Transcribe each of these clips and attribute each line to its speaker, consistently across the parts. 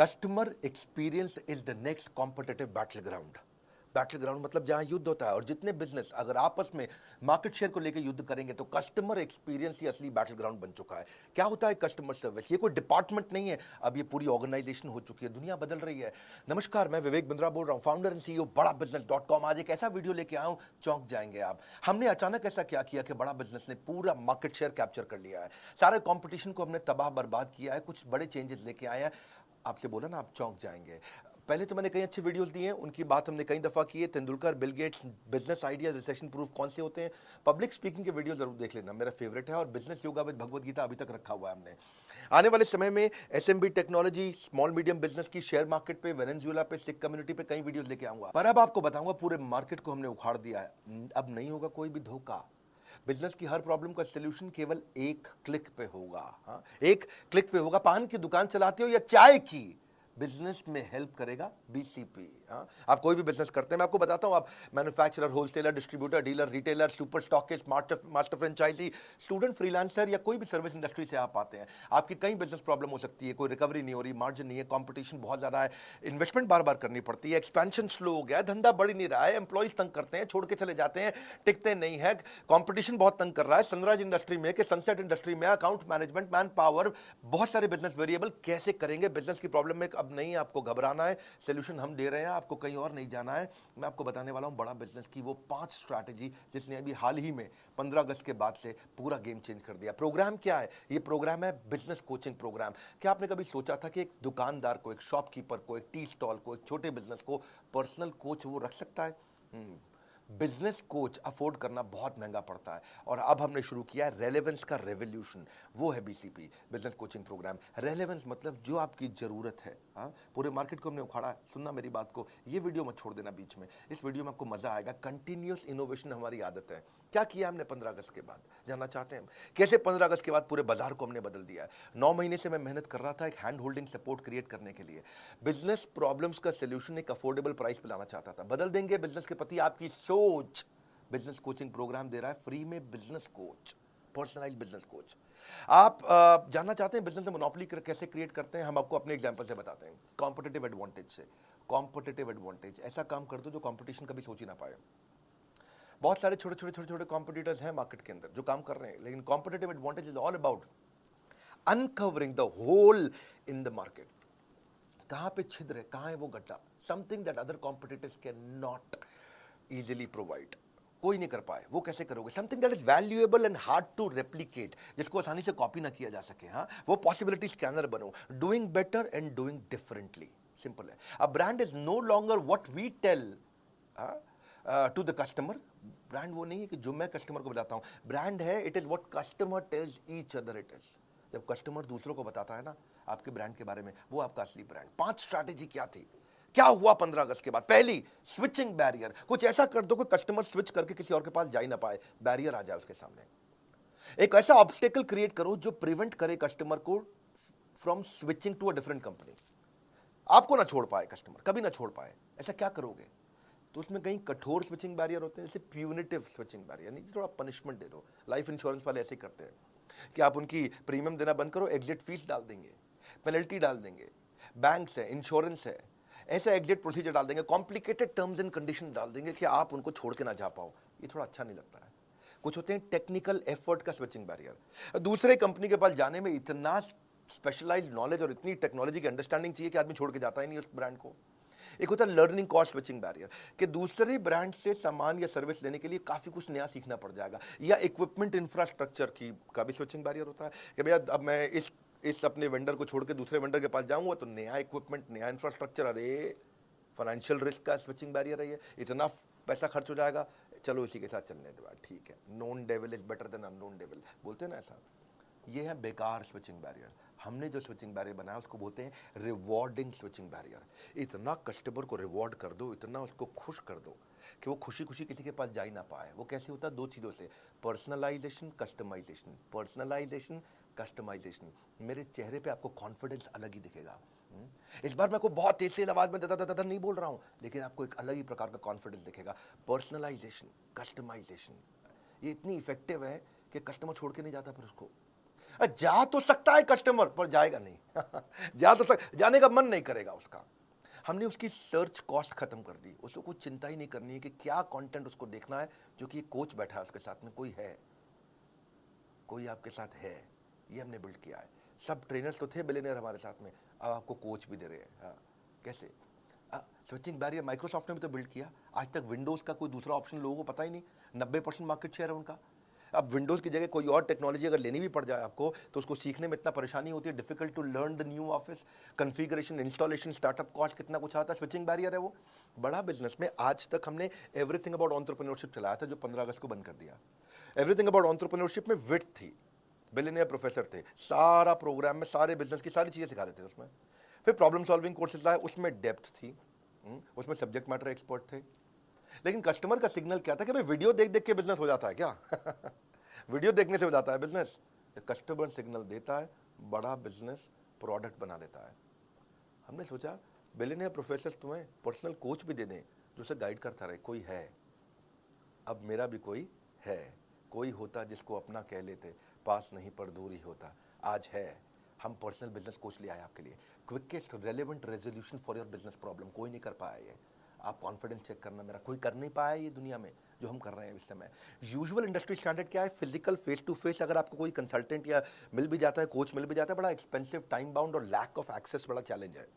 Speaker 1: Customer experience is the next competitive battle ground. Battle ground मतलब जहां युद्ध होता है, और जितने बिजनेस अगर आपस में मार्केट शेयर को लेकर युद्ध करेंगे तो कस्टमर एक्सपीरियंस ही असली बैटल ग्राउंड बन चुका है। क्या होता है कस्टमर सर्विस? ये कोई डिपार्टमेंट नहीं है, अब ये पूरी ऑर्गेनाइजेशन हो चुकी है, दुनिया बदल रही है। नमस्कार, मैं विवेक बिंद्रा बोल रहा हूं, फाउंडर एंड सीईओ बड़ा बिजनेस.com। आज एक ऐसा वीडियो लेके आया हूं, चौंक जाएंगे आप। हमने अचानक ऐसा क्या किया कि बड़ा बिजनेस ने पूरा मार्केट शेयर कैप्चर कर लिया है, सारे कंपटीशन को हमने तबाह बर्बाद किया है, कुछ बड़े चेंजेस लेके आए हैं। आपसे बोला ना, आप चौंक जाएंगे। पहले तो मैंने कई अच्छे वीडियोस दिए हैं, उनकी बात हमने कई दफा की है। Tendulkar, Bill Gates, business idea, recession proof कौन से होते हैं। पब्लिक स्पीकिंग के वीडियो जरूर देख लेना, मेरा फेवरेट है। और business yoga with Bhagavad Gita अभी तक रखा हुआ है हमने। आने वाले समय में SMB technology, small medium business की, शेयर मार्केट पे, वेनेजुएला पे, सिख कम्युनिटी पे कई वीडियोस लेके आऊंगा। पर अब आपको बताऊंगा पूरे मार्केट को हमने उखाड़ दिया है, अब नहीं होगा कोई भी धोखा। बिजनेस की हर प्रॉब्लम का सलूशन केवल एक क्लिक पे होगा। हाँ, एक क्लिक पे होगा। पान की दुकान चलाते हो या चाय की, बिजनेस में हेल्प करेगा बीसीपी। हाँ, आप कोई भी बिजनेस करते हैं, मैं आपको बताता हूं, आप manufacturer, wholesaler, distributor, dealer, retailer, super stockist, master franchisee, student, freelancer या कोई भी सर्विस इंडस्ट्री से आप आते हैं, आपकी कई बिजनेस प्रॉब्लम हो सकती है। कोई रिकवरी नहीं हो रही, मार्जिन नहीं है, कंपटीशन बहुत ज्यादा है, इन्वेस्टमेंट बार बार करनी पड़ती है, एक्सपेंशन स्लो हो गया है, धंधा बढ़ नहीं रहा है, एम्प्लॉइज तंग करते हैं, छोड़ के चले जाते हैं, टिकते नहीं है, कंपटीशन बहुत तंग कर रहा है। सनराइज इंडस्ट्री में कि सनसेट इंडस्ट्री में, अकाउंट मैनेजमेंट, मैन पावर, बहुत सारे बिजनेस वेरिएबल, कैसे करेंगे? बिजनेस की प्रॉब्लम में अब नहीं आपको घबराना है, सोल्यूशन हम दे रहे हैं, आपको कहीं और नहीं जाना है। मैं आपको बताने वाला हूं बड़ा बिजनेस की वो 5 स्ट्रैटेजी जिसने अभी हाल ही में 15 अगस्त के बाद से पूरा गेम चेंज कर दिया। प्रोग्राम क्या है? ये प्रोग्राम है बिजनेस कोचिंग प्रोग्राम। क्या आपने कभी सोचा था कि एक दुकानदार को, एक शॉपकीपर को, एक टी स्टॉल को, एक छोटे बिजनेस को पर्सनल कोच वो रख सकता है? बिजनेस कोच अफोर्ड करना बहुत महंगा पड़ता है, और अब हमने शुरू किया है रेलेवेंस का रेवोल्यूशन। वो है BCP, business coaching program. Relevance मतलब जो आपकी जरूरत है। हाँ, पूरे मार्केट को हमने उखाड़ा है। सुनना मेरी बात को, ये वीडियो मत छोड़ देना बीच में, इस वीडियो में आपको मजा आएगा। कंटिन्यूअस इनोवेशन हमारी आदत है। क्या किया हमने 15 अगस्त के बाद, जानना चाहते हैं कैसे 15 अगस्त के बाद पूरे बाजार को हमने बदल दिया है? 9 महीने से मैं मेहनत कर रहा था एक हैंड होल्डिंग सपोर्ट क्रिएट करने के लिए। बिजनेस प्रॉब्लम्स का सोल्यूशन एक अफोर्डेबल प्राइस पे लाना चाहता था। बदल देंगे बिजनेस के प्रति आपकी सोच। बिजनेस कोचिंग प्रोग्राम दे रहा है फ्री में, business coach, personalised business coach. आप जानना चाहते हैं बिजनेस में मोनोपोली कैसे क्रिएट करते हैं? हम आपको अपने एग्जांपल से बताते हैं, कॉम्पिटिटिव एडवांटेज से। कॉम्पिटिटिव एडवांटेज, ऐसा काम कर दो जो कंपटीशन कभी सोच ही ना पाए। बहुत सारे छोटे कॉम्पिटिटर्स हैं मार्केट के अंदर जो काम कर रहे हैं, लेकिन competitive advantage is all about uncovering the hole in the market. कहां पे छिद्र है, कहां है वो गड्ढा, something that other competitors can not easily provide. कोई नहीं कर पाए, वो कैसे करोगे? Something that is valuable and hard to replicate, जिसको आसानी से कॉपी ना किया जा सके। हाँ, वो पॉसिबिलिटी स्कैनर बनो। Doing better and doing differently, simple है। A brand is no longer what we tell to the customer. Brand वो नहीं है कि जो मैं कस्टमर को बताता हूं, ब्रांड है it is what customer tells each other it is. जब कस्टमर दूसरों को बताता है ना आपके ब्रांड के बारे में, वो आपका असली ब्रांड। 5 स्ट्रैटेजी क्या थी, क्या हुआ 15 अगस्त के बाद? पहली, स्विचिंग बैरियर। कुछ ऐसा कर दो कि कस्टमर स्विच करके किसी और के पास जा ही ना पाए, बैरियर आ जाए उसके सामने। एक ऐसा ऑब्स्टेकल क्रिएट करो जो प्रिवेंट करे कस्टमर को from switching to a different company. आपको ना छोड़ पाए कस्टमर, कभी ना छोड़ पाए। ऐसा क्या करोगे? तो उसमें कहीं कठोर स्विचिंग बैरियर होते हैं, जैसे प्यूनिटिव स्विचिंग बैरियर, नहीं, थोड़ा पनिशमेंट दे दो। लाइफ इंश्योरेंस वाले ऐसे ही करते हैं कि आप उनकी प्रीमियम देना बंद करो, एग्जिट फीस डाल देंगे, पेनल्टी डाल देंगे। बैंक्स है, इंश्योरेंस है, ऐसा एग्जिट प्रोसीजर डाल देंगे, कॉम्प्लिकेटेड टर्म्स एंड कंडीशन डाल देंगे कि आप उनको छोड़ के ना जा पाओ। ये थोड़ा अच्छा नहीं लगता है। कुछ होते हैं टेक्निकल एफर्ट का स्विचिंग बैरियर। दूसरे कंपनी के पास जाने में इतना स्पेशलाइज्ड नॉलेज और इतनी टेक्नोलॉजी की अंडरस्टैंडिंग चाहिए कि आदमी छोड़ के जाता ही नहीं उस ब्रांड को। एक होता है लर्निंग कॉस्ट स्विचिंग बैरियर, कि दूसरे ब्रांड से सामान या सर्विस लेने के लिए काफी कुछ नया सीखना पड़ जाएगा। या इक्विपमेंट इंफ्रास्ट्रक्चर की का भी स्विचिंग बैरियर होता है कि भैया अब मैं इस अपने वेंडर को छोड़ के दूसरे वेंडर के पास जाऊंगा तो नया इक्विपमेंट, नया इंफ्रास्ट्रक्चर, अरे फाइनेंशियल रिस्क का स्विचिंग बैरियर है ये, इतना पैसा खर्च हो जाएगा, चलो इसी के साथ चलने दो, ठीक है। Known devil is better than unknown devil, बोलते हैं ना ऐसा। ये है बेकार स्विचिंग बैरियर। हमने जो स्विचिंग बैरियर बनाया उसको बोलते हैं रिवॉर्डिंग स्विचिंग बैरियर। इतना कस्टमर को रिवॉर्ड कर दो, इतना उसको खुश कर दो कि वो खुशी खुशी किसी के पास जा ही ना पाए। वो कैसे होता है? 2 चीज़ों से, पर्सनलाइजेशन, कस्टमाइजेशन। Personalisation, customization. मेरे चेहरे पे आपको कॉन्फिडेंस अलग ही दिखेगा। इस बार मैं को बहुत तेज आवाज में दादा नहीं बोल रहा हूं, लेकिन आपको एक अलग ही प्रकार का कॉन्फिडेंस दिखेगा। पर्सनलाइजेशन, कस्टमाइजेशन, ये इतनी इफेक्टिव है कि कस्टमर छोड़ के नहीं जाता फिर उसको। जा तो सकता है कस्टमर, पर जाएगा नहीं। जाने का मन नहीं करेगा उसका। हमने उसकी सर्च कॉस्ट खत्म कर दी, उसको कुछ चिंता ही नहीं करनी है कि क्या कंटेंट उसको देखना है, जो कि कोच बैठा है उसके साथ में, कोई आपके साथ है, ये हमने बिल्ड किया है। सब ट्रेनर्स तो थे बिलियनियर हमारे साथ में, अब आपको कोच भी दे रहे हैं। हाँ, कैसे? स्विचिंग बैरियर माइक्रोसॉफ्ट ने भी तो बिल्ड किया। आज तक विंडोज का कोई दूसरा ऑप्शन लोगों को पता ही नहीं, 90% मार्केट शेयर है उनका। अब विंडोज की जगह कोई और टेक्नोलॉजी अगर लेनी भी पड़ जाए आपको, तो उसको सीखने में इतना परेशानी होती है, difficult to learn the new office, configuration, installation, startup cost कितना कुछ आता है। स्विचिंग बैरियर है वो। बड़ा बिजनेस में आज तक हमने एवरीथिंग अबाउट एंटरप्रेन्योरशिप चलाया था, जो 15 अगस्त को बंद कर दिया। एवरीथिंग अबाउट एंटरप्रेन्योरशिप में विड्थ थी, बिलियनियर प्रोफेसर थे, सारा प्रोग्राम में सारे बिजनेस की सारी चीजें सिखा रहे थे उसमें। फिर प्रॉब्लम सॉल्विंग कोर्सेज आए, उसमें डेप्थ थी, उसमें सब्जेक्ट मैटर एक्सपर्ट थे। लेकिन कस्टमर का सिग्नल क्या था कि भाई वीडियो देख देख के बिजनेस हो जाता है क्या? वीडियो देखने से हो जाता है बिजनेस? कस्टमर सिग्नल देता है, बड़ा बिजनेस प्रोडक्ट बना लेता है। हमने सोचा बिलियनियर प्रोफेसर तुम्हें पर्सनल कोच भी दे दें, जो उसे गाइड करता रहे। कोई है, अब मेरा भी कोई है, कोई होता जिसको अपना कह लेते, पास नहीं पर दूर ही होता। आज है, हम पर्सनल बिजनेस कोच ले आए आपके लिए, quickest relevant resolution for your business problem. कोई नहीं कर पाया ये। आप कॉन्फिडेंस चेक करना, मेरा कोई कर नहीं पाया ये दुनिया में जो हम कर रहे हैं इस समय। यूजुअल इंडस्ट्री स्टैंडर्ड क्या है? फिजिकल फेस टू फेस अगर आपको कोई कंसल्टेंट या मिल भी जाता है, कोच मिल भी जाता है, बड़ा एक्सपेंसिव, टाइम बाउंड और लैक ऑफ एक्सेस बड़ा चैलेंज है।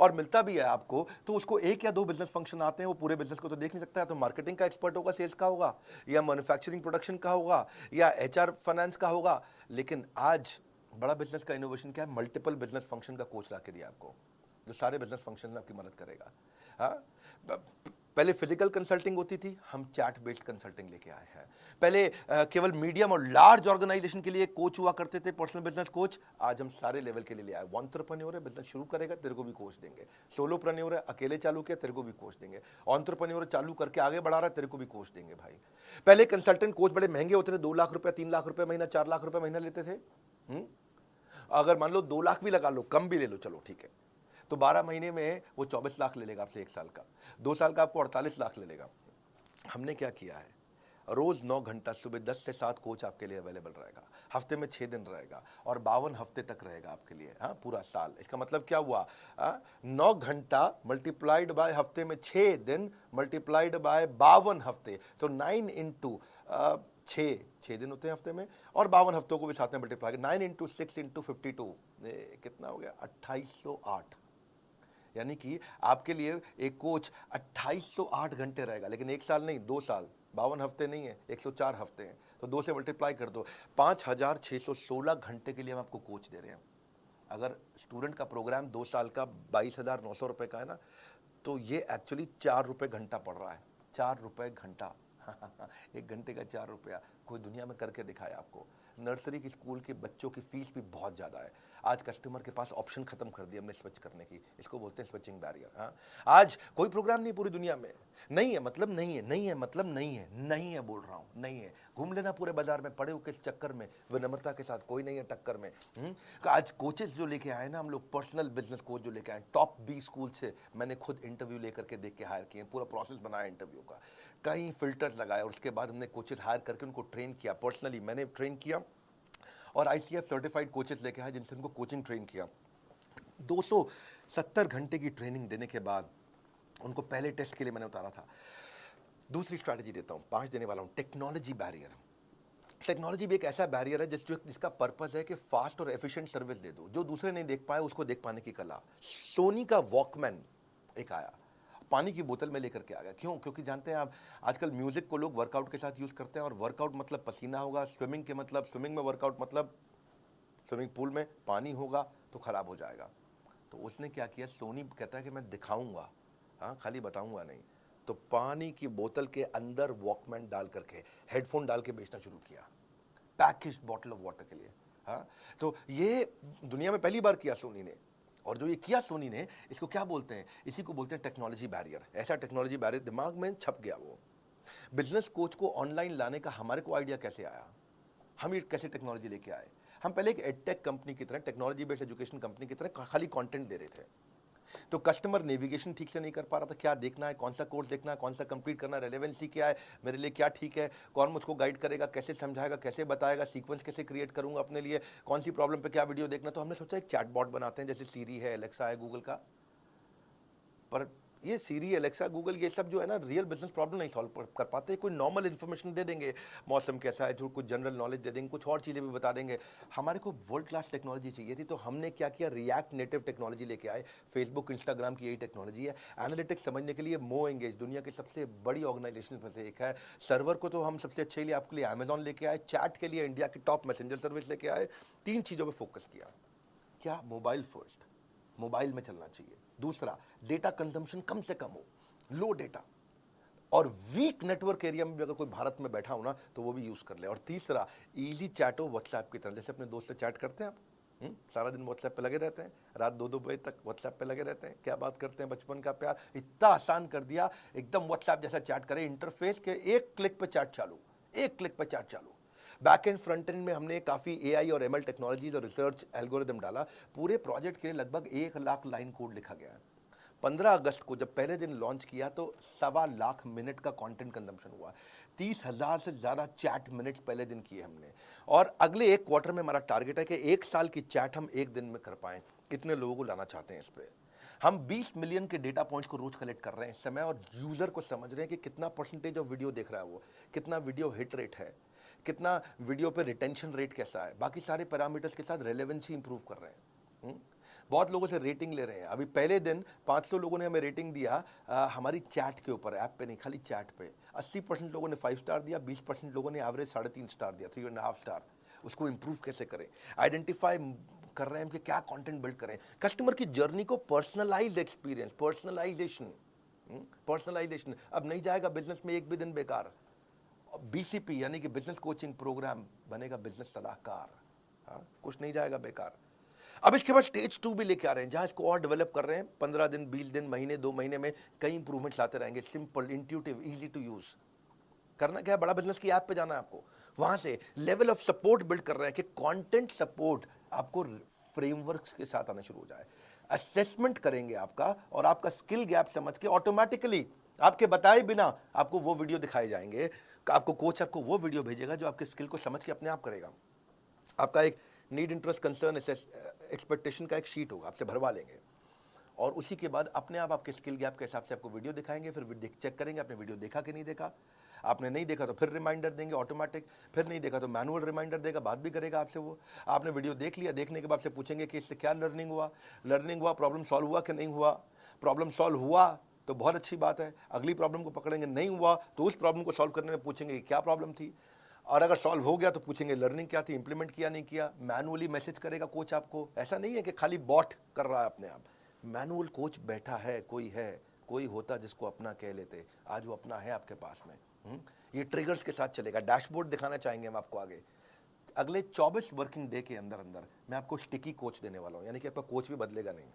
Speaker 1: और मिलता भी है आपको तो उसको एक या दो बिजनेस फंक्शन आते हैं, वो पूरे बिजनेस को तो देख नहीं सकता है। तो मार्केटिंग का एक्सपर्ट होगा, सेल्स का होगा, या मैन्युफैक्चरिंग प्रोडक्शन का होगा, या एचआर फाइनेंस का होगा। लेकिन आज बड़ा बिजनेस का इनोवेशन क्या है? मल्टीपल बिजनेस फंक्शन का कोच ला के दिया आपको, जो सारे बिजनेस फंक्शन में आपकी मदद करेगा। हाँ, पहले फिजिकल कंसल्टिंग होती थी, हम चैट बेस्ड कंसल्टिंग लेके आए हैं। पहले केवल मीडियम और लार्ज ऑर्गेनाइजेशन के लिए कोच हुआ करते थे, पर्सनल बिजनेस कोच। आज हम सारे लेवल के लिए ले आए। एंटरप्रेन्योर है, बिजनेस शुरू करेगा, तेरे को भी कोच देंगे। सोलोप्रेन्योर है, अकेले चालू किया, तेरे को भी कोच देंगे। एंटरप्रेन्योर चालू करके आगे बढ़ा रहा है, तेरे को भी कोच देंगे भाई। पहले कंसल्टेंट कोच बड़े महंगे होते थे, 2 लाख रुपए, 3 लाख रुपए महीना, 4 लाख रुपए महीना लेते थे। अगर मान लो 2 लाख भी लगा लो, कम भी ले लो, चलो ठीक है, तो 12 महीने में वो 24 लाख ले लेगा आपसे 1 साल का। 2 साल का आपको 48 लाख ले लेगा। हमने क्या किया है? रोज 9 घंटा सुबह 10 से 7 कोच आपके लिए अवेलेबल रहेगा, हफ्ते में 6 दिन रहेगा, और 52 हफ्ते तक रहेगा आपके लिए। हाँ, पूरा साल। इसका मतलब क्या हुआ? 9 घंटा मल्टीप्लाइड बाय हफ्ते में 6 दिन मल्टीप्लाइड बाय 52 हफ्ते, तो 9 इंटू 6 दिन होते हैं हफ्ते में, और 52 हफ्तों को भी साथ में मल्टीप्लाई, 9 इंटू 6 इंटू 52, कितना हो गया? 2808। यानी कि आपके लिए एक कोच 2808 घंटे रहेगा, लेकिन 1 साल नहीं, 2 साल, 52 हफ्ते नहीं है, 104 हफ्ते हैं, तो 2 से मल्टीप्लाई कर दो, 5616 घंटे के लिए हम आपको कोच दे रहे हैं। अगर स्टूडेंट का प्रोग्राम 2 साल का 22,900 रुपए का है ना, तो ये एक्चुअली 4 रुपए घंटा पड़ रहा है। 4 रुपए घंटा। 1 घंटे का 4 रुपया। कोई दुनिया में करके दिखाया आपको? नर्सरी की स्कूल के बच्चों की फीस भी बहुत ज़्यादा है। आज कस्टमर के पास ऑप्शन खत्म कर दिया हमने स्विच करने की, इसको बोलते हैं स्विचिंग बैरियर। हाँ, आज कोई प्रोग्राम नहीं पूरी दुनिया में, नहीं है मतलब नहीं है, नहीं है मतलब नहीं है, नहीं है बोल रहा हूँ, नहीं है। घूम लेना पूरे बाजार में, पड़े हो किस चक्कर में, विनम्रता के साथ, कोई नहीं है टक्कर में। आज कोचेस जो लेके आए ना हम लोग, पर्सनल बिजनेस कोच जो लेके आए, टॉप 20 स्कूल से मैंने खुद इंटरव्यू लेकर के देख के हायर किए, पूरा प्रोसेस बनाया इंटरव्यू का, कई फिल्टर्स लगाए, और उसके बाद हमने कोचेस हायर करके उनको ट्रेन किया। पर्सनली मैंने ट्रेन किया, और ICF सर्टिफाइड कोचेस लेके आए जिनसे उनको कोचिंग ट्रेन किया। 270 घंटे की ट्रेनिंग देने के बाद उनको पहले टेस्ट के लिए मैंने उतारा था। दूसरी स्ट्रैटेजी देता हूँ, 5 देने वाला हूँ, टेक्नोलॉजी बैरियर। टेक्नोलॉजी भी एक ऐसा बैरियर है जिसका पर्पस है कि फास्ट और एफिशिएंट सर्विस दे दो, जो दूसरे नहीं देख पाए उसको देख पाने की कला। सोनी का वॉकमैन एक आया, पानी की बोतल में लेकर के आ गया। क्यों? क्योंकि जानते हैं आप, आजकल म्यूजिक को लोग वर्कआउट के साथ यूज करते हैं, और वर्कआउट मतलब पसीना होगा, स्विमिंग के मतलब, स्विमिंग में वर्कआउट मतलब स्विमिंग पूल में पानी होगा तो खराब हो जाएगा। तो उसने क्या किया, सोनी कहता है कि मैं दिखाऊंगा, हाँ, खाली बताऊंगा नहीं। तो पानी की बोतल के अंदर वॉकमैन डाल करके, हेडफोन डाल के बेचना शुरू किया, पैकेज्ड बॉटल ऑफ वाटर के लिए। हाँ, तो ये दुनिया में पहली बार किया सोनी ने। और जो ये किया सोनी ने, इसको क्या बोलते हैं? इसी को बोलते हैं टेक्नोलॉजी बैरियर। ऐसा टेक्नोलॉजी बैरियर दिमाग में छप गया। वो बिजनेस कोच को ऑनलाइन लाने का हमारे को आइडिया कैसे आया? हम ये कैसे टेक्नोलॉजी लेके आए? हम पहले एक एडटेक कंपनी की तरह, टेक्नोलॉजी बेस्ड एजुकेशन कंपनी की तरह खाली कंटेंट दे रहे थे। तो कस्टमर नेविगेशन ठीक से नहीं कर पा रहा था, क्या देखना है, कौन सा कोर्स देखना है, कौन सा कंप्लीट करना है, रेलेवेंसी क्या है, मेरे लिए क्या ठीक है, कौन मुझको गाइड करेगा, कैसे समझाएगा, कैसे बताएगा, सीक्वेंस कैसे क्रिएट करूंगा अपने लिए, कौन सी प्रॉब्लम पे क्या वीडियो देखना। तो हमने सोचा एक चैटबॉट बनाते हैं, जैसे सीरी है, एलेक्सा है गूगल का। पर ये सीरी, एलेक्सा, गूगल, ये सब जो है ना, रियल बिजनेस प्रॉब्लम नहीं सॉल्व कर पाते। कोई नॉर्मल इन्फॉर्मेशन दे देंगे, मौसम कैसा है, जो कुछ जनरल नॉलेज दे देंगे, कुछ और चीज़ें भी बता देंगे। हमारे को वर्ल्ड क्लास टेक्नोलॉजी चाहिए थी, तो हमने क्या किया, रिएक्ट नेटिव टेक्नोलॉजी लेके आए। फेसबुक, इंस्टाग्राम की यही टेक्नोलॉजी है। एनालिटिक्स समझने के लिए मो एंगेज दुनिया की सबसे बड़ी ऑर्गेनाइजेशन में से एक है। सर्वर को तो हम सबसे अच्छे लिए आपके लिए अमेजॉन लेके आए, चैट के लिए इंडिया की टॉप मैसेंजर सर्विस लेके आए। 3 चीज़ों पर फोकस किया। क्या? मोबाइल फर्स्ट, मोबाइल में चलना चाहिए। दूसरा, डेटा कंजम्पशन कम से कम हो, लो डेटा, और वीक नेटवर्क एरिया में भी अगर कोई भारत में बैठा हो ना तो वो भी यूज कर ले। और तीसरा, इजी चैट हो व्हाट्सएप की तरह, जैसे अपने दोस्त से चैट करते हैं आप। सारा दिन व्हाट्सएप पे लगे रहते हैं, रात 2-2 बजे तक व्हाट्सएप पे लगे रहते हैं, क्या बात करते हैं, बचपन का प्यार। इतना आसान कर दिया, एकदम व्हाट्सएप जैसा चैट करें, इंटरफेस के एक क्लिक पे चैट चालू, एक क्लिक पे चैट चालू। बैक एंड फ्रंट एंड में हमने काफ़ी एआई और एमएल टेक्नोलॉजीज और रिसर्च एल्गोरिदम डाला। पूरे प्रोजेक्ट के लिए लगभग 1 लाख लाइन कोड लिखा गया है। 15 अगस्त को जब पहले दिन लॉन्च किया तो 1.25 लाख मिनट का कंटेंट कंजम्पशन हुआ। 30,000 से ज़्यादा चैट मिनट्स पहले दिन किए हमने। और अगले 1 क्वार्टर में हमारा टारगेट है कि 1 साल की चैट हम 1 दिन में कर पाएं। कितने लोगों को लाना चाहते हैं इस पे? हम 20 मिलियन के डेटा पॉइंट्स को रोज कलेक्ट कर रहे हैं इस समय, और यूजर को समझ रहे हैं कि कितना परसेंटेज ऑफ वीडियो देख रहा है वो, कितना वीडियो हिट रेट है, कितना वीडियो पे रिटेंशन रेट कैसा है, बाकी सारे पैरामीटर्स के साथ रेलेवेंसी इंप्रूव कर रहे हैं। बहुत लोगों से रेटिंग ले रहे हैं। अभी पहले दिन 500 लोगों ने हमें रेटिंग दिया हमारी चैट के ऊपर, ऐप पे नहीं, खाली चैट पे। 80% लोगों ने 5 स्टार दिया, 20% लोगों ने एवरेज 3.5 स्टार दिया, 3.5 स्टार। उसको इंप्रूव कैसे करें, आइडेंटिफाई कर रहे हैं हम कि क्या कंटेंट बिल्ड करें, कस्टमर की जर्नी को पर्सनलाइज्ड एक्सपीरियंस, पर्सनलाइजेशन। अब नहीं जाएगा बिजनेस में एक भी दिन बेकार। बीसीपी यानी कि बिजनेस कोचिंग प्रोग्राम बनेगा बिजनेस सलाहकार। हाँ, कुछ नहीं जाएगा बेकार। अब इसके बाद स्टेज 2 भी लेके आ रहे हैं, जहां इसको और डेवलप कर रहे हैं। 15 दिन, 20 दिन, महीने, 2 महीने में कई इंप्रूवमेंट्स लाते रहेंगे। Simple, intuitive, easy to use. करना क्या है, बड़ा बिजनेस की ऐप पे जाना है आपको। वहां से लेवल ऑफ सपोर्ट बिल्ड कर रहे हैं कि कंटेंट सपोर्ट आपको फ्रेमवर्क्स के साथ आना शुरू हो जाए। असेसमेंट करेंगे आपका, और आपका स्किल गैप समझ के ऑटोमेटिकली आपके बताए बिना आपको वो वीडियो दिखाए जाएंगे। आपको कोच आपको वो वीडियो भेजेगा जो आपके स्किल को समझ के अपने आप करेगा। आपका एक नीड, इंटरेस्ट, कंसर्न, एक्सपेक्टेशन का एक शीट होगा, आपसे भरवा लेंगे, और उसी के बाद अपने आप आपके स्किल गैप के हिसाब से आपको वीडियो दिखाएंगे। फिर चेक करेंगे आपने वीडियो देखा कि नहीं देखा। आपने नहीं देखा तो फिर रिमाइंडर देंगे ऑटोमेटिक, फिर नहीं देखा तो मैनुअल रिमाइंडर देगा, बात भी करेगा आपसे वो। आपने वीडियो देख लिया, देखने के बाद से पूछेंगे कि इससे क्या लर्निंग हुआ, प्रॉब्लम सॉल्व हुआ कि नहीं हुआ। प्रॉब्लम सॉल्व हुआ तो बहुत अच्छी बात है, अगली प्रॉब्लम को पकड़ेंगे। नहीं हुआ तो उस प्रॉब्लम को सॉल्व करने में पूछेंगे कि क्या प्रॉब्लम थी, और अगर सॉल्व हो गया तो पूछेंगे लर्निंग क्या थी, इंप्लीमेंट किया नहीं किया। मैनुअली मैसेज करेगा कोच आपको, ऐसा नहीं है कि खाली बॉट कर रहा है अपने आप। मैनुअल कोच बैठा है, कोई होता जिसको अपना कह लेते, आज वो अपना है आपके पास में। ये ट्रिगर्स के साथ चलेगा। डैशबोर्ड दिखाना चाहेंगे हम आपको आगे। अगले 24 वर्किंग डे के अंदर अंदर मैं आपको स्टिकी कोच देने वाला हूँ, यानी कि आपका कोच भी बदलेगा नहीं।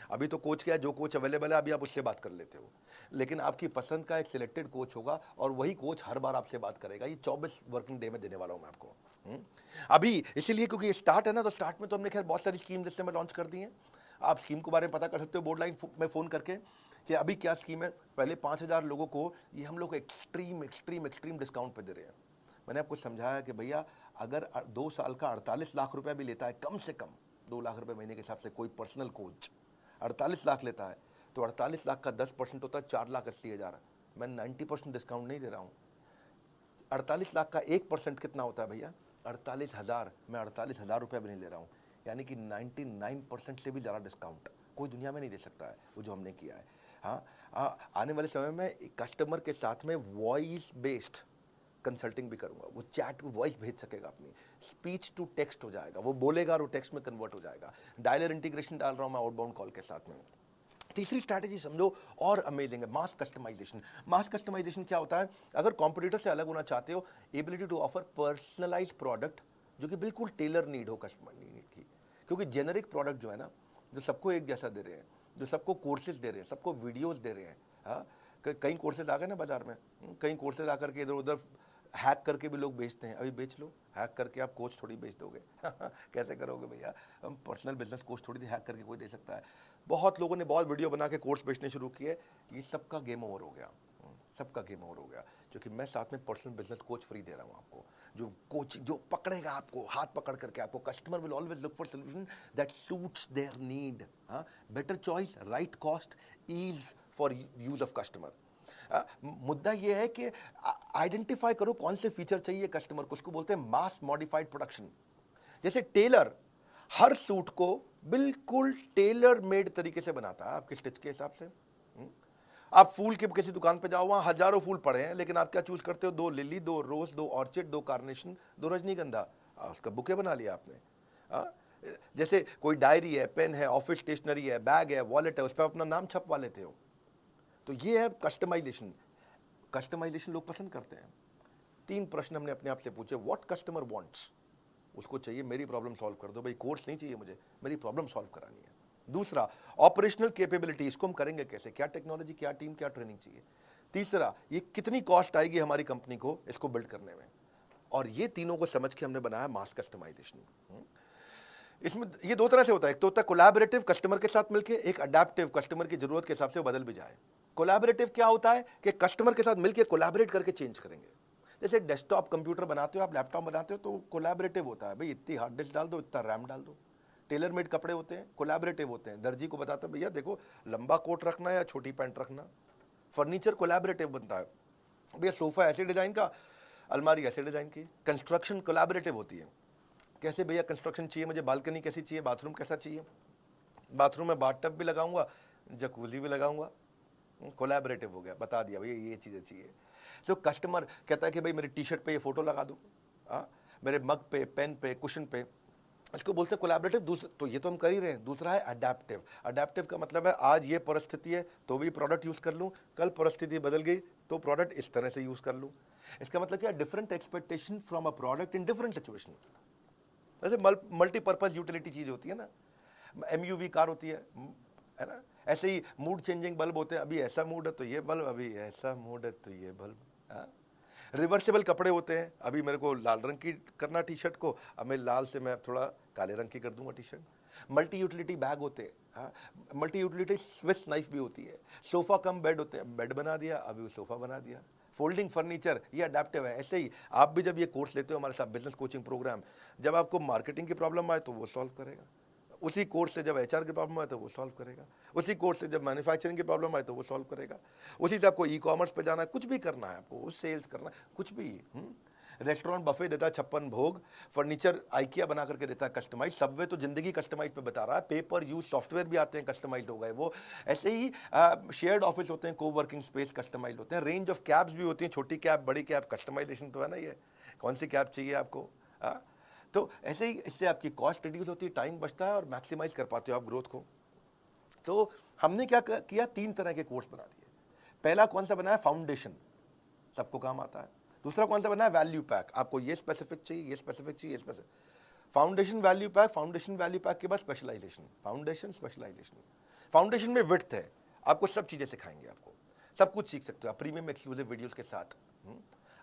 Speaker 1: अभी तो कोच क्या है, जो कोच अवेलेबल है अभी आप उससे बात कर लेते हो, लेकिन आपकी पसंद का एक सिलेक्टेड कोच होगा, और वही कोच हर बार आपसे बात करेगा। ये 24 वर्किंग डे में देने वाला हूं मैं आपको। अभी इसीलिए क्योंकि ये स्टार्ट है ना, तो स्टार्ट में तो हमने खैर बहुत सारी स्कीम जिससे मैं लॉन्च कर दी है। आप स्कीम के बारे में पता कर सकते हो बोर्ड लाइन में फ़ोन करके कि अभी क्या स्कीम है। पहले 5,000 लोगों को ये हम लोग एक्सट्रीम डिस्काउंट पे दे रहे हैं। मैंने आपको समझाया कि भैया अगर 2 साल का 48 लाख रुपया भी लेता है, कम से कम 2 लाख रुपए महीने के हिसाब से कोई पर्सनल कोच 48 लाख लेता है, तो 48 लाख का 10% होता है 4,80,000। मैं 90% डिस्काउंट नहीं दे रहा हूँ। 48 लाख का 1% कितना होता है भैया? 48,000। मैं 48,000 रुपये भी नहीं ले रहा हूँ, यानी कि 99% से भी ज़्यादा डिस्काउंट कोई दुनिया में नहीं दे सकता है वो जो हमने किया है। हाँ, आने वाले समय में कस्टमर के साथ में वॉइस बेस्ड कंसल्टिंग भी करूंगा। वो चैट को वॉइस भेज सकेगा, अपनी स्पीच टू टेक्स्ट हो जाएगा, वो बोलेगा और वो टेक्स्ट में कन्वर्ट हो जाएगा। डायलर इंटीग्रेशन डाल रहा हूं मैं आउटबाउंड कॉल के साथ में। तीसरी स्ट्रैटेजी समझो और अमेजिंग है, मास कस्टमाइजेशन। मास कस्टमाइजेशन क्या होता है? अगर कॉम्पिटिटर से अलग होना चाहते हो, ability to offer personalised product जो कि बिल्कुल टेलर नीड हो कस्टमर नीड की। क्योंकि जेनरिक प्रोडक्ट जो है ना, जो सबको एक जैसा दे रहे हैं, जो सबको कोर्सेज दे रहे हैं, सबको वीडियोस दे रहे हैं। हाँ, कई कोर्सेज आ गए ना बाजार में, कई कोर्सेज आकर के इधर उधर हैक करके भी लोग बेचते हैं, अभी बेच लो, हैक करके आप कोच थोड़ी बेच दोगे कैसे करोगे भैया, हम पर्सनल बिजनेस कोच थोड़ी हैक करके कोई दे सकता है। बहुत लोगों ने बहुत वीडियो बना के कोर्स बेचने शुरू किए, ये सबका गेम ओवर हो गया, सबका गेम ओवर हो गया, क्योंकि मैं साथ में पर्सनल बिजनेस कोच फ्री दे रहा हूँ आपको, जो कोच जो पकड़ेगा आपको, हाथ पकड़ करके आपको, customer will always look for solution that suits their need, better choice, right cost, ease for use of customer. मुद्दा ये है कि आइडेंटिफाई करो कौन से फीचर चाहिए कस्टमर को, उसको बोलते हैं मास मॉडिफाइड प्रोडक्शन। जैसे टेलर हर सूट को बिल्कुल टेलर मेड तरीके से बनाता है आपके स्टिच के हिसाब से। आप फूल के किसी दुकान पे जाओ, वहां हजारों फूल पड़े हैं, लेकिन आप क्या चूज करते हो, 2 लिली, 2 रोज, 2 ऑर्चिड, 2 कार्नेशन, 2 रजनीगंधा, उसका बुके बना लिया आपने। जैसे कोई डायरी है, पेन है, ऑफिस स्टेशनरी है, बैग है, वॉलेट है, उस पर अपना नाम छपवा लेते हो। तो ये है कस्टमाइजेशन। कस्टमाइजेशन लोग पसंद करते हैं। 3 प्रश्न हमने अपने आप से पूछे, व्हाट कस्टमर वांट्स, उसको चाहिए मेरी प्रॉब्लम सॉल्व कर दो भाई, कोर्स नहीं चाहिए मुझे, मेरी प्रॉब्लम सॉल्व करानी है। दूसरा, ऑपरेशनल कैपेबिलिटी, इसको हम करेंगे कैसे, क्या टेक्नोलॉजी, क्या टीम, क्या ट्रेनिंग चाहिए। तीसरा, ये कितनी कॉस्ट आएगी हमारी कंपनी को इसको बिल्ड करने में। और ये तीनों को समझ के हमने बनाया मास कस्टमाइजेशन। इसमें ये 2 तरह से होता है, एक तो होता है कोलैबोरेटिव, कस्टमर के साथ मिलकर, एक अडैप्टिव, कस्टमर की जरूरत के हिसाब से बदल भी जाए। कोलैबोरेटिव क्या होता है कि कस्टमर के साथ मिलकर कोलैबोरेट करके चेंज करेंगे। जैसे डेस्कटॉप कंप्यूटर बनाते हो आप, लैपटॉप बनाते हो, तो कोलैबोरेटिव होता है, भाई इतनी हार्ड डिस्क डाल दो, इतना रैम डाल दो। टेलर मेड कपड़े होते हैं, कोलैबोरेटिव होते हैं, दर्जी को बताते हैं भैया देखो लंबा कोट रखना है या छोटी पैंट रखना। फर्नीचर कोलैबोरेटिव बनता है, भैया सोफा ऐसे डिजाइन का, अलमारी ऐसे डिजाइन की। कंस्ट्रक्शन कोलैबोरेटिव होती है, कैसे भैया कंस्ट्रक्शन चाहिए मुझे, बालकनी कैसी चाहिए, बाथरूम कैसा चाहिए, बाथरूम में बाथटब भी लगाऊंगा, जकूजी भी लगाऊंगा, कोलैबोरेटिव हो गया, बता दिया भैया ये चीज़ें चाहिए। सो कस्टमर कहता है कि भाई मेरी टी शर्ट पे ये फोटो लगा दो, मेरे मग पे, पेन पे, कुशन पे, इसको बोलते हैं कोलैबोरेटिव। तो ये तो हम कर ही रहे हैं। दूसरा है अडैप्टिव। अडैप्टिव का मतलब है आज ये परिस्थिति है तो भी प्रोडक्ट यूज़ कर लूँ, कल परिस्थिति बदल गई तो प्रोडक्ट इस तरह से यूज़ कर लूँ। इसका मतलब क्या, different expectation from a product in different situation. जैसे मल्टीपर्पज यूटिलिटी चीज़ होती है ना, MUV कार होती है ना, ऐसे ही मूड चेंजिंग बल्ब होते हैं, अभी ऐसा मूड है तो ये बल्ब, अभी ऐसा मूड है तो ये बल्ब। रिवर्सेबल कपड़े होते हैं, अभी मेरे को लाल रंग की करना टी शर्ट को, अब मैं लाल से मैं थोड़ा काले रंग की कर दूंगा T shirt. Multi utility bag होते हैं, मल्टी यूटिलिटी स्विस नाइफ भी होती है। सोफा कम बेड होते हैं, बेड बना दिया, अभी वो सोफा बना दिया। फोल्डिंग फर्नीचर, ये अडेप्टिव है। ऐसे ही आप भी जब ये कोर्स लेते हो हमारे साथ, बिजनेस कोचिंग प्रोग्राम, जब आपको मार्केटिंग की प्रॉब्लम आए तो वो सॉल्व करेगा, उसी कोर्स से जब HR की प्रॉब्लम आए तो वो सॉल्व करेगा, उसी कोर्स से जब मैन्युफैक्चरिंग की प्रॉब्लम आए तो वो सॉल्व करेगा, उसी से आपको ई-कॉमर्स पे जाना है, कुछ भी करना है आपको, सेल्स करना है, कुछ भी। रेस्टोरेंट बफे देता है 56 भोग, फर्नीचर आइकिया बना करके देता है कस्टमाइज, सबवे तो जिंदगी कस्टमाइज पे बता रहा है, पेपर यूज सॉफ्टवेयर भी आते हैं कस्टमाइज हो गए वो। ऐसे ही शेयर्ड ऑफिस होते हैं, को वर्किंग स्पेस कस्टमाइज होते हैं, रेंज ऑफ कैब्स भी होती हैं, छोटी कैब, बड़ी कैब, कस्टमाइजेशन तो है ना, ये कौन सी कैब चाहिए आपको। तो ऐसे ही इससे आपकी कॉस्ट रिड्यूस होती है, टाइम बचता है और मैक्सिमाइज कर पाते हो आप ग्रोथ को। तो हमने क्या किया, 3 तरह के कोर्स बना दिए। पहला कौन सा बनाया, फाउंडेशन, सबको काम आता है। दूसरा कौन सा बनाया, वैल्यू पैक, आपको ये स्पेसिफिक चाहिए, ये स्पेसिफिक चाहिए, ये specific. Foundation, value pack, foundation value pack के बाद स्पेशलाइजेशन, फाउंडेशन स्पेशलाइजेशन। फाउंडेशन में विड्थ है, आपको सब चीजें सिखाएंगे, आपको सब कुछ सीख सकते हो आप प्रीमियम एक्सक्लूसिव वीडियोस के साथ।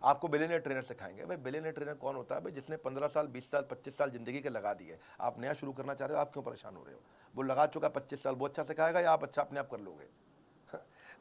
Speaker 1: आपको बिलियनियर ट्रेनर सिखाएंगे। भाई बिलियनियर ट्रेनर कौन होता है, भाई जिसने 15 साल, 20 साल, 25 साल जिंदगी के लगा दिए। आप नया शुरू करना चाह रहे हो, आप क्यों परेशान हो रहे हो, वो लगा चुका 25 साल, वो अच्छा सिखाएगा या आप अच्छा अपने आप कर लोगे।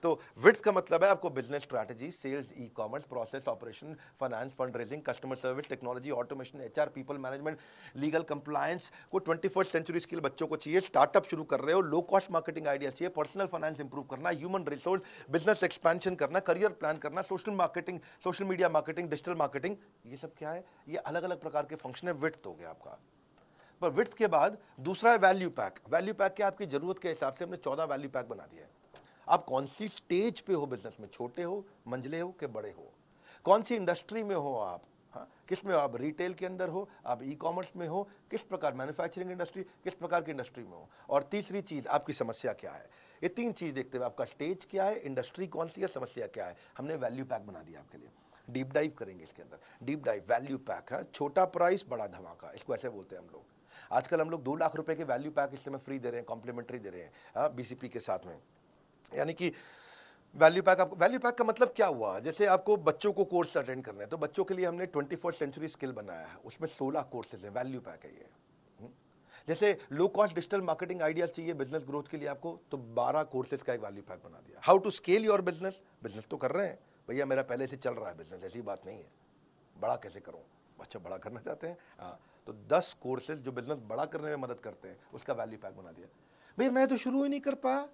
Speaker 1: तो विड्थ का मतलब है आपको business strategy, sales, e-commerce, process, operation, finance, fund raising, customer service, technology, automation, HR, people management, legal compliance को 21st सेंचुरी स्किल बच्चों को चाहिए। स्टार्टअप शुरू कर रहे हो, लो कॉस्ट मार्केटिंग आइडिया चाहिए, पर्सनल फाइनेंस इंप्रूव करना, ह्यूमन रिसोर्स, बिजनेस एक्सपेंशन करना, करियर प्लान करना, social marketing, social media marketing, digital marketing, ये सब क्या है, ये अलग अलग प्रकार के फंक्शन है। विड्थ हो गया आपका। पर विड्थ के बाद दूसरा है वैल्यू पैक। वैल्यू पैक क्या, आपकी जरूरत के हिसाब से हमने 14 वैल्यू पैक बना दिया है। आप कौन सी स्टेज पे हो बिजनेस में, छोटे हो, मंझले हो कि बड़े हो, कौन सी इंडस्ट्री में हो आप, किस में हो आप, रिटेल के अंदर हो, आप ई-कॉमर्स में हो, किस प्रकार, मैन्युफैक्चरिंग इंडस्ट्री, किस प्रकार की इंडस्ट्री में हो, और तीसरी चीज आपकी समस्या क्या है। ये 3 चीज देखते हुए आपका स्टेज क्या है, इंडस्ट्री कौन सी है, समस्या क्या है, हमने वैल्यू पैक बना दिया आपके लिए। डीप डाइव करेंगे इसके अंदर, डीप डाइव वैल्यू पैक है, छोटा प्राइस बड़ा धमाका, इसको ऐसे बोलते हैं हम लोग। आजकल हम लोग 2 लाख रुपए के वैल्यू पैक इस समय फ्री दे रहे हैं, कॉम्प्लीमेंट्री दे रहे हैं BCP के साथ में। यानी कि वैल्यू पैक, आपको वैल्यू पैक का मतलब क्या हुआ? जैसे आपको बच्चों को कोर्स अटेंड करने हैं, तो बच्चों के लिए हमने 21st सेंचुरी स्किल बनाया है, उसमें 16 कोर्सेज है, वैल्यू पैक है ये। जैसे low cost digital marketing ideas चाहिए बिजनेस ग्रोथ के लिए आपको, तो 12 कोर्सेज का एक वैल्यू पैक बना दिया। How to scale your business, business तो कर रहे हैं भैया, मेरा पहले से चल रहा है बिजनेस, ऐसी बात नहीं है, बड़ा कैसे करूं? अच्छा बड़ा करना चाहते हैं, हाँ, तो 10 कोर्सेज जो बिजनेस बड़ा करने में मदद करते हैं, उसका वैल्यू पैक बना दिया। भैया मैं तो शुरू ही नहीं कर पाया,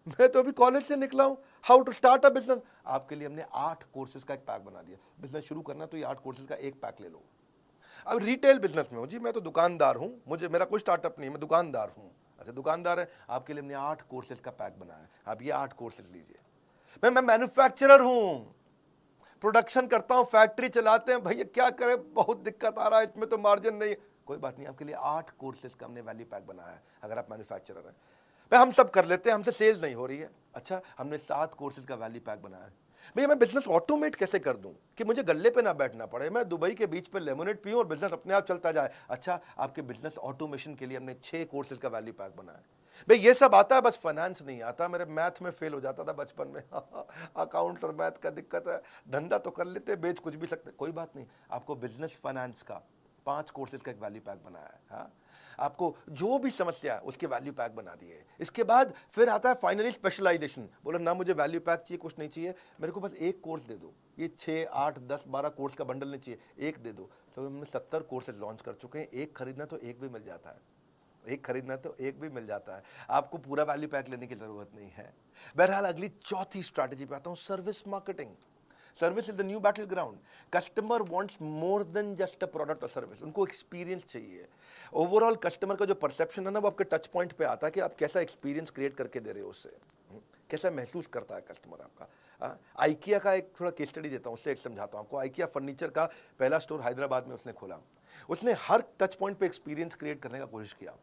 Speaker 1: मैं तो अभी कॉलेज से निकला हूं, how to start a business, आपके लिए हमने 8 कोर्सेज का एक पैक बना दिया। बिजनेस शुरू करना तो ये 8 कोर्सेज का एक पैक ले लो। अब रिटेल बिजनेस में हूं जी, मैं तो दुकानदार हूं, मुझे मेरा कोई स्टार्टअप नहीं है, मैं दुकानदार हूं। अच्छा दुकानदार है, आपके लिए हमने 8 कोर्सेज का पैक बनाया है, आप ये 8 कोर्सेज लीजिए। मैं मैन्युफैक्चरर हूं, प्रोडक्शन करता हूं, फैक्ट्री चलाते हैं, भैया क्या करें, बहुत दिक्कत आ रहा है, इसमें तो मार्जिन नहीं है, कोई बात नहीं, आपके लिए 8 कोर्सेज का हमने वैल्यू पैक बनाया है। अगर आप मैन्युफैक्चरर हैं, भाई हम सब कर लेते हैं, हमसे सेल्स नहीं हो रही है, अच्छा हमने 7 कोर्सेज का वैल्यू पैक बनाया है। भैया मैं बिजनेस ऑटोमेट कैसे कर दूं कि मुझे गल्ले पे ना बैठना पड़े, मैं दुबई के बीच पे लेमोनेड पीऊं और बिजनेस अपने आप चलता जाए। अच्छा आपके बिजनेस ऑटोमेशन के लिए हमने 6 कोर्सेज का वैल्यू पैक बनाया है। भाई ये सब आता है, बस फाइनेंस नहीं आता, मेरे मैथ में फेल हो जाता था बचपन में अकाउंट और मैथ का दिक्कत है, धंधा तो कर लेते, बेच कुछ भी सकते, कोई बात नहीं, आपको बिजनेस फाइनेंस का 5 कोर्सेज का एक वैल्यू पैक बनाया है। हाँ, आपको जो भी समस्या है उसके वैल्यू पैक बना दिए। इसके बाद फिर आता है फाइनली स्पेशलाइजेशन, बोला ना मुझे वैल्यू पैक चाहिए, कुछ नहीं चाहिए, मेरे को बस एक कोर्स दे दो, ये 6, 8, 10, 12 कोर्स का बंडल नहीं चाहिए, एक दे दो। तो हमने 70 कोर्सेज लॉन्च कर चुके हैं, एक खरीदना तो एक भी मिल जाता है, एक खरीदना तो एक भी मिल जाता है, आपको पूरा वैल्यू पैक लेने की जरूरत नहीं है। बहरहाल अगली चौथी स्ट्रैटेजी पे आता हूं, service marketing. Service is the new battle ground. Customer wants more than just a product और सर्विस, उनको एक्सपीरियंस चाहिए। ओवरऑल कस्टमर का जो परसेप्शन है ना, वो आपके टच पॉइंट पे आता है कि आप कैसा एक्सपीरियंस क्रिएट करके दे रहे हो उससे, कैसा महसूस करता है कस्टमर आपका। आइकिया का एक थोड़ा केस स्टडी देता हूँ, उससे एक समझाता हूँ आपको। आइकिया फर्नीचर का पहला स्टोर हैदराबाद में उसने खोला, उसने हर टच पॉइंट पे एक्सपीरियंस क्रिएट करने का कोशिश किया।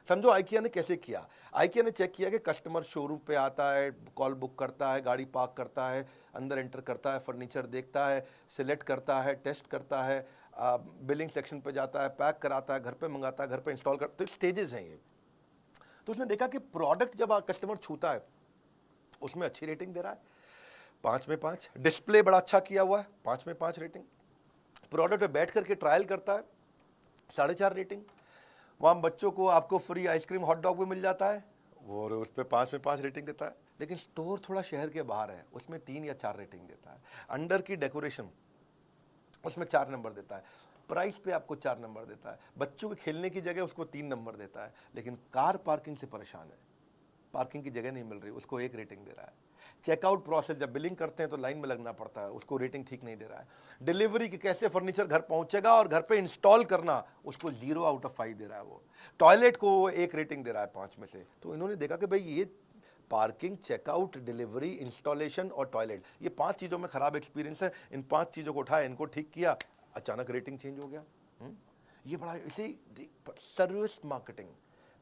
Speaker 1: समझो आइकिया ने कैसे किया, आइकिया ने चेक किया कि कस्टमर शोरूम पे आता है, कॉल बुक करता है, गाड़ी पार्क करता है, अंदर एंटर करता है, फर्नीचर देखता है, सिलेक्ट करता है, टेस्ट करता है, बिलिंग सेक्शन पे जाता है, पैक कराता है, घर पे मंगाता है, घर पे इंस्टॉल करता है, तो स्टेजेस हैं ये। तो उसने देखा कि प्रोडक्ट जब कस्टमर छूता है उसमें अच्छी रेटिंग दे रहा है, 5 में 5, डिस्प्ले बड़ा अच्छा किया हुआ है, 5 में 5 रेटिंग, प्रोडक्ट पे बैठ करके ट्रायल करता है, 4.5 रेटिंग, वहाँ बच्चों को आपको फ्री आइसक्रीम हॉट डॉग भी मिल जाता है, वो उस पर 5 में 5 रेटिंग देता है। लेकिन स्टोर थोड़ा शहर के बाहर है, उसमें 3 या 4 रेटिंग देता है। अंडर की डेकोरेशन उसमें 4 नंबर देता है, प्राइस पे आपको 4 नंबर देता है, बच्चों के खेलने की जगह उसको 3 नंबर देता है। लेकिन कार पार्किंग से परेशान है, पार्किंग की जगह नहीं मिल रही, उसको 1 रेटिंग दे रहा है। चेकआउट प्रोसेस, जब बिलिंग करते हैं तो लाइन में लगना पड़ता है, उसको रेटिंग ठीक नहीं दे रहा है। डिलीवरी की कैसे फर्नीचर घर पहुंचेगा और घर पे इंस्टॉल करना, उसको 0 आउट ऑफ 5 दे रहा है वो। टॉयलेट को 1 रेटिंग दे रहा है 5 में से। तो इन्होंने देखा कि भाई ये पार्किंग, चेकआउट, डिलीवरी, इंस्टॉलेशन और टॉयलेट, ये 5 चीज़ों में खराब एक्सपीरियंस है, इन 5 चीज़ों को उठाया, इनको ठीक किया, अचानक रेटिंग चेंज हो गया। ये बड़ा इसी सर्विस मार्केटिंग।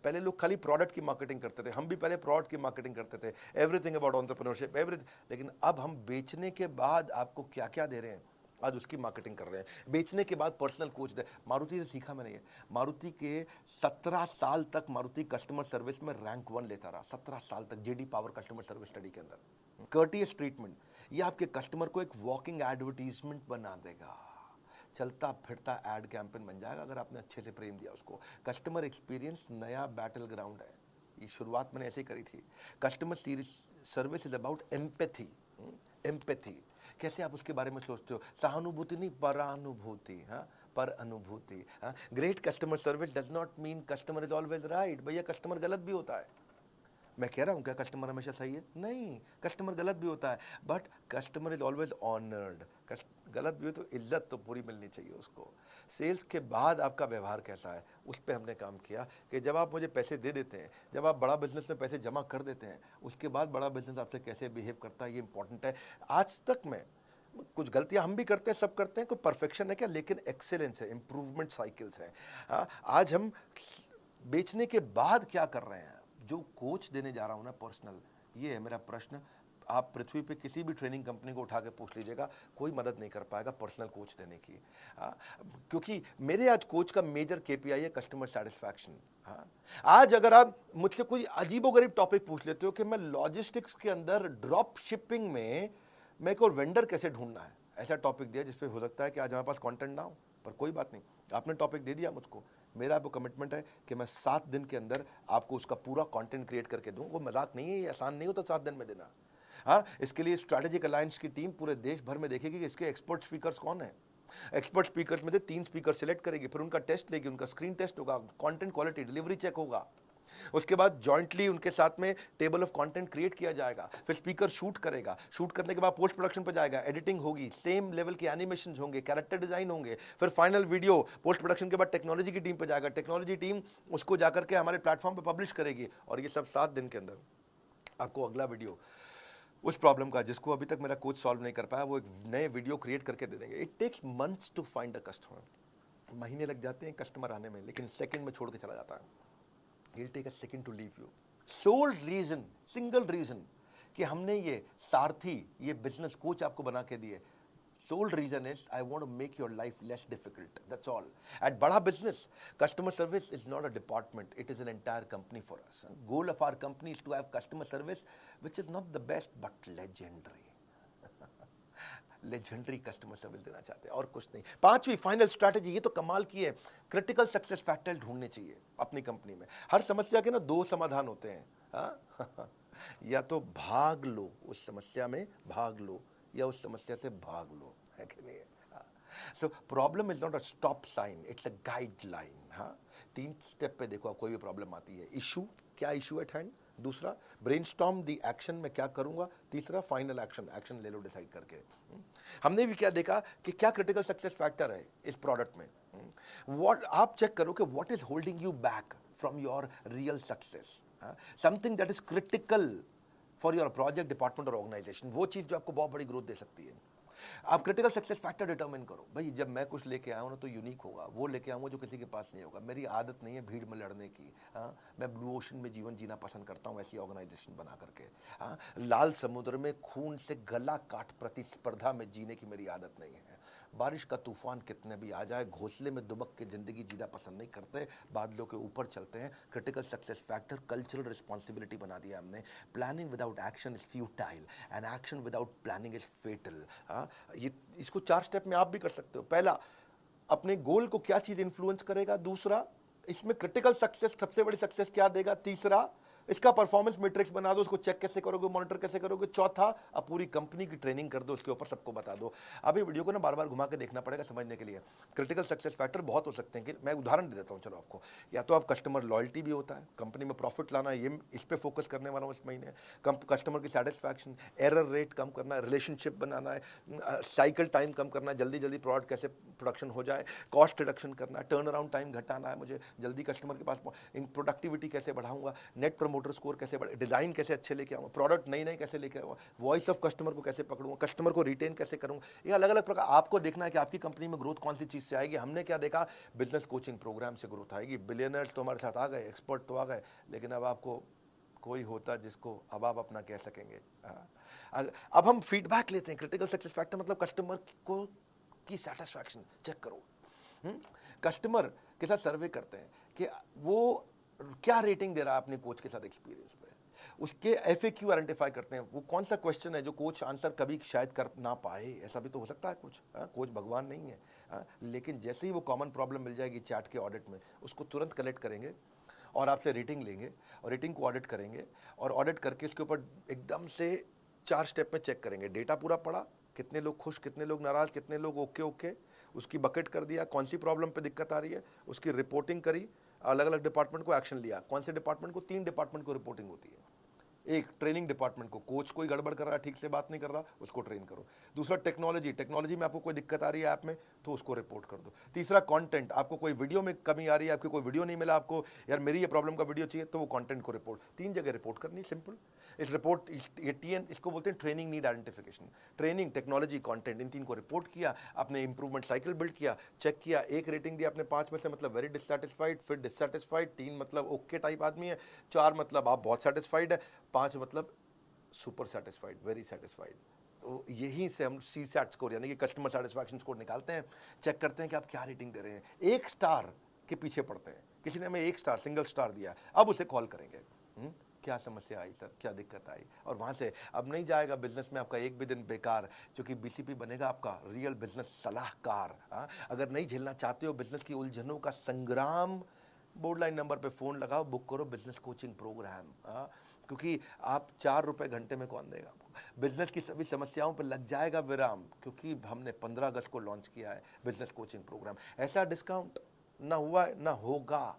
Speaker 1: पहले लोग खाली प्रोडक्ट की मार्केटिंग करते थे, हम भी पहले प्रोडक्ट की मार्केटिंग करते थे, एवरीथिंग अबाउट एंटरप्रेन्योरशिप एवरीथिंग। लेकिन अब हम बेचने के बाद आपको क्या क्या दे रहे हैं, आज उसकी मार्केटिंग कर रहे हैं। बेचने के बाद पर्सनल कोच दे, मारुति से सीखा मैंने ये। मारुति के 17 साल तक मारुति कस्टमर सर्विस में रैंक 1 लेता रहा, 17 साल तक, JD power customer service study के अंदर। कर्टियस ट्रीटमेंट, ये आपके कस्टमर को एक वॉकिंग एडवर्टीजमेंट बना देगा, चलता फिरता एड कैंपेन बन जाएगा अगर आपने अच्छे से प्रेम दिया उसको। कस्टमर एक्सपीरियंस नया बैटल ग्राउंड है, ये शुरुआत मैंने ऐसे ही करी थी। Customer service is about empathy. Empathy कैसे आप उसके बारे में सोचते हो, सहानुभूति नहीं, परानुभूति। हाँ, पर अनुभूति। हाँ, great customer service does not mean customer is always right. भैया कस्टमर गलत भी होता है, मैं कह रहा हूं क्या कस्टमर हमेशा सही है? नहीं, कस्टमर गलत भी होता है, but customer is always honoured. गलत भी हो तो इज्जत तो पूरी मिलनी चाहिए उसको। सेल्स के बाद आपका व्यवहार कैसा है, उस पर हमने काम किया कि जब आप मुझे पैसे दे देते हैं, जब आप बड़ा बिजनेस में पैसे जमा कर देते हैं, उसके बाद बड़ा बिजनेस आपसे कैसे बिहेव करता है, ये इंपॉर्टेंट है। आज तक में कुछ गलतियां हम भी करते हैं, सब करते हैं, कोई परफेक्शन है क्या, लेकिन एक्सेलेंस है, इंप्रूवमेंट साइकिल्स हैं। हाँ, आज हम बेचने के बाद क्या कर रहे हैं, जो कोच देने जा रहा हूं ना पर्सनल, ये है मेरा प्रश्न। आप पृथ्वी पे किसी भी ट्रेनिंग कंपनी को उठा के पूछ लीजिएगा, कोई मदद नहीं कर पाएगा पर्सनल कोच देने की। क्योंकि मेरे आज कोच का मेजर केपीआई है कस्टमर सेटिस्फैक्शन। आज अगर आप मुझसे कोई अजीबोगरीब टॉपिक पूछ लेते हो कि मैं लॉजिस्टिक्स के अंदर ड्रॉप शिपिंग में मेरे को वेंडर कैसे ढूंढना है, ऐसा टॉपिक दिया जिसपे हो सकता है कि आज हमारे पास कंटेंट ना हो, पर कोई बात नहीं, आपने टॉपिक दे दिया मुझको, मेरा आपको कमिटमेंट है कि मैं 7 दिन के अंदर आपको उसका पूरा कंटेंट क्रिएट करके दूं। वो मजाक नहीं है, ये आसान नहीं होता 7 दिन में देना। हाँ, इसके लिए स्ट्रैटेजिक अलायंस की टीम पूरे देश भर में देखेगी कि इसके एक्सपर्ट स्पीकर्स कौन है। एक्सपर्ट स्पीकर्स में से 3 स्पीकर सिलेक्ट करेगी, फिर उनका टेस्ट लेगी, उनका स्क्रीन टेस्ट होगा, कंटेंट क्वालिटी डिलीवरी चेक होगा, उसके बाद जॉइंटली उनके साथ में टेबल ऑफ कंटेंट क्रिएट किया जाएगा, फिर स्पीकर शूट करेगा, शूट करने के बाद पोस्ट प्रोडक्शन पर जाएगा, एडिटिंग होगी, सेम लेवल के एनिमेशन होंगे, कैरेक्टर डिजाइन होंगे, फिर फाइनल वीडियो पोस्ट प्रोडक्शन के बाद टेक्नोलॉजी की टीम पे जाएगा, टेक्नोलॉजी टीम उसको जाकर के हमारे प्लेटफॉर्म पे पब्लिश करेगी, और ये सब 7 दिन के अंदर आपको अगला वीडियो उस प्रॉब्लम का जिसको अभी तक मेरा कोच सॉल्व नहीं कर पाया, वो एक नए वीडियो क्रिएट करके दे देंगे। It takes months to find a customer, महीने लग जाते हैं कस्टमर आने में, लेकिन सेकंड में छोड़ के चला जाता है। He'll take a second to leave you. Sole reason, single reason कि हमने ये सारथी, ये बिजनेस कोच आपको बना के दिए, sole reason is I want to make your life less difficult. That's all. At बड़ा business, customer service is not a department. It is an entire company for us. Goal of our company is to have customer service, which is not the best but legendary. Legendary customer service देना चाहते हैं और कुछ नहीं। 5वीं final strategy, ये तो कमाल की है, क्रिटिकल सक्सेस फैक्टर ढूंढने चाहिए अपनी कंपनी में। हर समस्या के ना 2 समाधान होते हैं, या तो भाग लो उस समस्या में, भाग लो, या उस समस्या से भाग लो, है कि नहीं? So problem is not a stop sign, it's a guideline. 3 step पे देखो, कोई भी प्रॉब्लम आती है, इशू, क्या इशू एट हैंड, दूसरा ब्रेनस्टॉर्म दी एक्शन, मैं क्या करूंगा, तीसरा फाइनल एक्शन, एक्शन ले लो डिसाइड करके। हमने भी क्या देखा कि क्या क्रिटिकल सक्सेस फैक्टर है इस प्रोडक्ट में। व्हाट आप चेक करो कि what is holding you back from your real success, something that is critical for your project, department और ऑर्गेनाइजेशन, वो चीज जो आपको बहुत बड़ी ग्रोथ दे सकती है। आप क्रिटिकल सक्सेस फैक्टर डिटरमिन करो, भाई जब मैं कुछ लेके आया हूँ ना तो यूनिक होगा, वो लेके आऊँगा जो किसी के पास नहीं होगा। मेरी आदत नहीं है भीड़ में लड़ने की, मैं ब्लू ओशन में जीवन जीना पसंद करता हूँ, ऐसी ऑर्गेनाइजेशन बना करके। लाल समुद्र में खून से गला काट प्रतिस्पर्धा में जीने की मेरी आदत नहीं है। बारिश का तूफान कितने भी आ जाए, घोंसले में दुबक के जिंदगी जीना पसंद नहीं करते, बादलों के ऊपर चलते हैं। Critical success factor cultural responsibility बना दिया हमने। Planning without action is futile and action without planning is fatal. ये इसको 4 स्टेप में आप भी कर सकते हो। पहला, अपने गोल को क्या चीज इंफ्लुएंस करेगा, दूसरा इसमें क्रिटिकल सक्सेस सबसे बड़ी सक्सेस क्या देगा, तीसरा इसका परफॉर्मेंस मैट्रिक्स बना दो, उसको चेक कैसे करोगे, मॉनिटर कैसे करोगे, चौथा अब पूरी कंपनी की ट्रेनिंग कर दो, उसके ऊपर सबको बता दो। अब ये वीडियो को ना बार बार घुमा के देखना पड़ेगा समझने के लिए। क्रिटिकल सक्सेस फैक्टर बहुत हो सकते हैं, कि मैं उदाहरण दे देता हूँ चलो आपको। या तो आप कस्टमर लॉयल्टी भी होता है, कंपनी में प्रॉफिट लाना, ये इस पे फोकस करने वाला हूँ इस महीने। कस्टमर की सेटिस्फैक्शन, एरर रेट कम करना है, रिलेशनशिप बनाना है, साइकिल टाइम कम करना है, जल्दी जल्दी प्रोडक्ट कैसे प्रोडक्शन हो जाए, कॉस्ट रिडक्शन करना है, टर्न अराउंड टाइम घटाना है, मुझे जल्दी कस्टमर के पास प्रोडक्टिविटी कैसे बढ़ाऊंगा, नेट प्रमोटर स्कोर कैसे बढ़े, डिजाइन कैसे अच्छे लेके आऊंगा, प्रोडक्ट नई नई कैसे लेके आऊंगा, वॉइस ऑफ कस्टमर को कैसे पकड़ूंगा, कस्टमर को रिटेन कैसे करूंगा। ये अलग अलग प्रकार आपको देखना है कि आपकी कंपनी में ग्रोथ कौन सी चीज से आएगी। हमने क्या देखा, बिजनेस कोचिंग प्रोग्राम से ग्रोथ आएगी। बिलियनर्स तो हमारे साथ आ गए, एक्सपर्ट तो आ गए, लेकिन अब आपको कोई होता जिसको अब आप अपना कह सकेंगे। अब हम फीडबैक लेते हैं। क्रिटिकल सक्सेस फैक्टर मतलब कस्टमर को की सेटिस्फैक्शन चेक करो। कस्टमर के साथ सर्वे करते हैं कि वो क्या रेटिंग दे रहा है अपने कोच के साथ एक्सपीरियंस पे, उसके FAQ आइडेंटिफाई करते हैं, वो कौन सा क्वेश्चन है जो कोच आंसर कभी शायद कर ना पाए, ऐसा भी तो हो सकता है कुछ। कोच भगवान नहीं है, लेकिन जैसे ही वो कॉमन प्रॉब्लम मिल जाएगी चैट के ऑडिट में, उसको तुरंत कलेक्ट करेंगे और आपसे रेटिंग लेंगे और रेटिंग को ऑडिट करेंगे, और ऑडिट करके इसके ऊपर एकदम से 4 स्टेप में चेक करेंगे। डेटा पूरा पड़ा, कितने लोग खुश, कितने लोग नाराज, कितने लोग ओके ओके, उसकी बकेट कर दिया, कौन सी प्रॉब्लम पे दिक्कत आ रही है, उसकी रिपोर्टिंग करी, अलग अलग डिपार्टमेंट को एक्शन लिया। कौन से डिपार्टमेंट को, 3 डिपार्टमेंट को रिपोर्टिंग होती है। एक ट्रेनिंग डिपार्टमेंट को, कोच कोई गड़बड़ कर रहा है, ठीक से बात नहीं कर रहा, उसको ट्रेन करो। दूसरा टेक्नोलॉजी में आपको कोई दिक्कत आ रही है ऐप में तो उसको रिपोर्ट कर दो। तीसरा कंटेंट, आपको कोई वीडियो में कमी आ रही है, आपको कोई वीडियो नहीं मिला, आपको यार मेरी ये प्रॉब्लम का वीडियो चाहिए, तो वो कंटेंट को रिपोर्ट, 3 जगह रिपोर्ट करनी, सिंपल। इस रिपोर्ट ये TN इसको बोलते हैं training need identification. Training, technology, content, इन 3 को रिपोर्ट किया, आपने इंप्रूवमेंट साइकिल बिल्ड किया, चेक किया, 1 रेटिंग दिया आपने 5 में से, मतलब वेरी डिससैटिस्फाइड, फिर डिससैटिस्फाइड, 3 मतलब ओके टाइप आदमी है, 4 मतलब आप बहुत सेटिस्फाइड है, 5 मतलब सुपर सेटिस्फाइड, वेरी सेटिस्फाइड। तो यहीं से हम सी सैट स्कोर यानी कि कस्टमर सेटिस्फैक्शन स्कोर निकालते हैं, चेक करते हैं कि आप क्या रेटिंग दे रहे हैं। 1 स्टार के पीछे पड़ते हैं, किसी ने हमें 1 स्टार सिंगल स्टार दिया, अब उसे कॉल करेंगे, क्या समस्या आई सर, क्या दिक्कत आई, और वहाँ से अब नहीं जाएगा बिजनेस में आपका एक भी दिन बेकार, क्योंकि बीसीपी बनेगा आपका रियल बिजनेस सलाहकार। अगर नहीं झेलना चाहते हो बिजनेस की उलझनों का संग्राम, बोर्ड लाइन नंबर पे फ़ोन लगाओ, बुक करो बिजनेस कोचिंग प्रोग्राम। क्योंकि आप 4 रुपए घंटे में कौन देगा आपको, बिजनेस की सभी समस्याओं पर लग जाएगा विराम, क्योंकि हमने 15 अगस्त को लॉन्च किया है बिजनेस कोचिंग प्रोग्राम। ऐसा डिस्काउंट ना हुआ है ना होगा,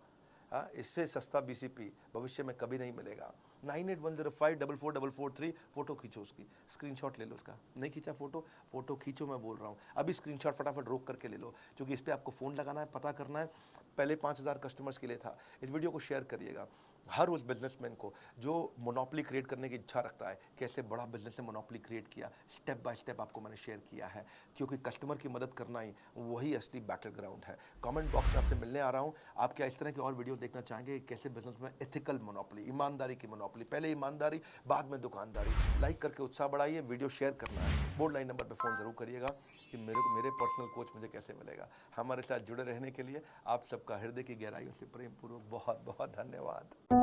Speaker 1: इससे सस्ता बीसीपी भविष्य में कभी नहीं मिलेगा। 9810544443, फोटो खींचो उसकी, स्क्रीनशॉट ले लो उसका, नहीं खींचा फोटो खींचो, मैं बोल रहा हूँ अभी स्क्रीनशॉट फटाफट रोक करके ले लो, क्योंकि इस पर आपको फ़ोन लगाना है, पता करना है। पहले 5000 कस्टमर्स के लिए था। इस वीडियो को शेयर करिएगा हर उस बिजनेसमैन को जो मोनोपोली क्रिएट करने की इच्छा रखता है, कैसे बड़ा बिजनेस से मोनोपोली क्रिएट किया, स्टेप बाय स्टेप आपको मैंने शेयर किया है, क्योंकि कस्टमर की मदद करना ही वही असली बैटल ग्राउंड है। कमेंट बॉक्स में आपसे मिलने आ रहा हूँ। आप क्या इस तरह की और वीडियो देखना चाहेंगे, कैसे बिजनेस में एथिकल मोनोपोली, ईमानदारी की मोनोपोली, पहले ईमानदारी बाद में दुकानदारी। लाइक करके उत्साह बढ़ाइए, वीडियो शेयर करना है, बोर्ड लाइन नंबर पर फ़ोन ज़रूर करिएगा कि मेरे पर्सनल कोच मुझे कैसे मिलेगा। हमारे साथ जुड़े रहने के लिए आप सबका हृदय की गहराइयों से प्रेम पूर्वक बहुत बहुत धन्यवाद।